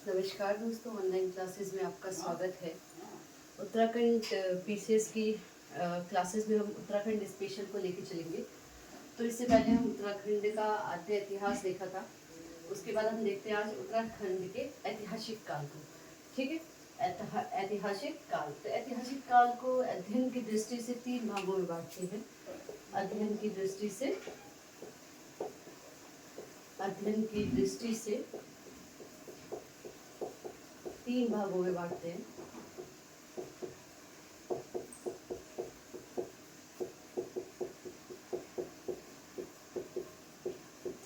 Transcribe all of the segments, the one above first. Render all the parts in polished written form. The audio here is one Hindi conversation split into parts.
नमस्कार दोस्तों, ऑनलाइन क्लासेस में आपका स्वागत है। उत्तराखंड पीसीएस की क्लासेस में हम उत्तराखंड स्पेशल को लेके चलेंगे। तो इससे पहले हम उत्तराखंड का आद्य इतिहास देखा था। उसके बाद हम देखते हैं आज उत्तराखंड के ऐतिहासिक काल को। ठीक है, ऐतिहासिक काल। तो ऐतिहासिक काल को अध्ययन की दृष्टि से 3 भागों में बांटते हैं। अध्ययन की दृष्टि से 3 भागों में बांटते हैं।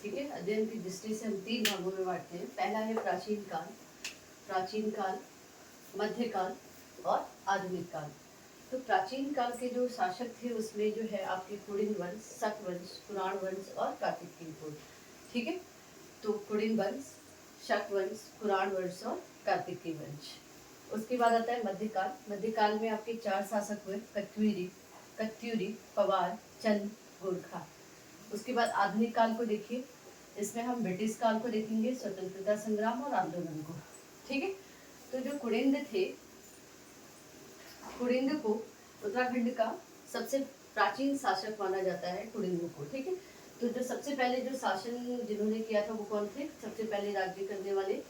ठीक है, अध्ययन की दृष्टि से हम 3 भागों में बांटते हैं। पहला है प्राचीन काल, मध्यकाल और आधुनिक काल। तो प्राचीन काल के जो शासक थे उसमें जो है आपके कुड़िन वंश, शक वंश, पुराण वंश और कार्तिकेय वंश। ठीक है, तो कुड़िन वंश, शक वंश, पुराण वंश और कार्तिकेय वंश। उसके बाद आता है मध्यकाल। मध्यकाल में आपके 4 शासक हुए, कत्यूरी, पवार, चंद, गोरखा। उसके बाद आधुनिक काल को देखिए, इसमें हम ब्रिटिश काल को देखेंगे, स्वतंत्रता संग्राम और आंदोलन को। ठीक है, तो जो कुड़िंद को उत्तराखंड का सबसे प्राचीन शासक माना जाता है कुड़िंद को। ठीक है, तो जो सबसे पहले जो शासन जिन्होंने किया था वो कौन थे? सबसे पहले राज्य करने वाले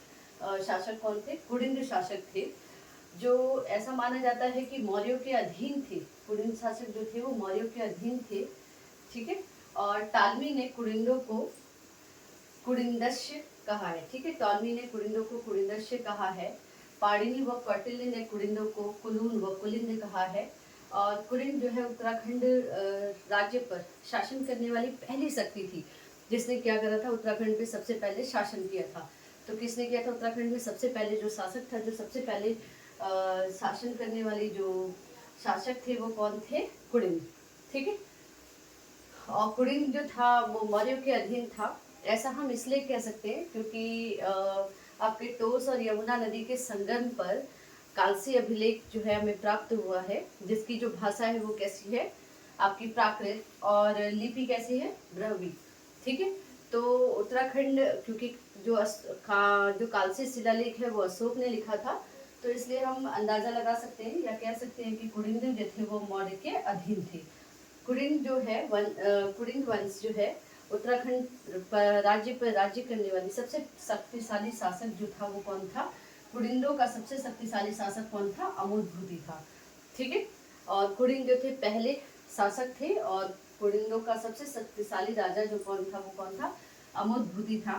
शासक कौन थे? कुड़िंद शासक थे, जो ऐसा माना जाता है कि मौर्यों के अधीन थे। कुड़िंद शासक जो थे वो मौर्यों के अधीन थे। ठीक है, और टालमी ने कुड़िंदों को कुड़िंदस्य कहा है। ठीक है, टॉलमी ने कुड़िंदों को कुड़िंदस्य कहा है। पाणिनि व कौटिल्य ने कुड़िंदों को कुलून व कुलिंद कहा है। और कुड़िंद जो है उत्तराखंड राज्य पर शासन करने वाली पहली शक्ति थी, जिसने क्या करा था? उत्तराखंड पे सबसे पहले शासन किया था। तो किसने किया था? उत्तराखंड में सबसे पहले जो शासक था, जो सबसे पहले शासन करने वाले जो शासक थे वो कौन थे? कुड़िंद। ठीक है, और कुड़िंद जो था वो मौर्यों के अधीन था। ऐसा हम इसलिए कह सकते हैं क्योंकि आपके टोस और यमुना नदी के संगम पर कालसी अभिलेख जो है हमें प्राप्त हुआ है, जिसकी जो भाषा है वो कैसी है? आपकी प्राकृत, और लिपि कैसी है? ब्राह्मी। ठीक है, तो उत्तराखंड क्योंकि जो कालसी शिलालेख है वो अशोक ने लिखा था, तो इसलिए हम अंदाजा लगा सकते हैं या कह सकते हैं कि कुड़िंद जो थे वो मौर्य के अधीन थे। कुड़िंद वंश जो है उत्तराखंड राज्य पर राज्य करने वाली सबसे शक्तिशाली शासक जो था वो कौन था? कुड़िंदों का सबसे शक्तिशाली शासक कौन था? अमोधभूति था। ठीक है, और कुड़िंद जो थे पहले शासक थे, और कुड़िंदों का सबसे शक्तिशाली राजा जो कौन था वो कौन था? अमोधभूति था।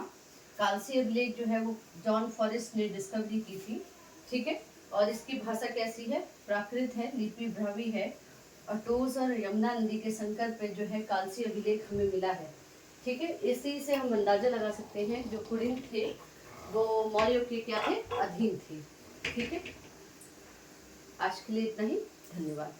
कालसी अभिलेख जो है वो जॉन फॉरेस्ट ने डिस्कवरी की थी। ठीक है, और इसकी भाषा कैसी है? प्राकृत है, लिपि ब्राह्मी है, और टोस और यमुना नदी के संकर पे जो है कालसी अभिलेख हमें मिला है। ठीक है, इसी से हम अंदाजा लगा सकते हैं जो कुड़िंद थे वो मौर्यों के क्या थे? अधीन थे। ठीक है, आज के लिए इतना ही। धन्यवाद।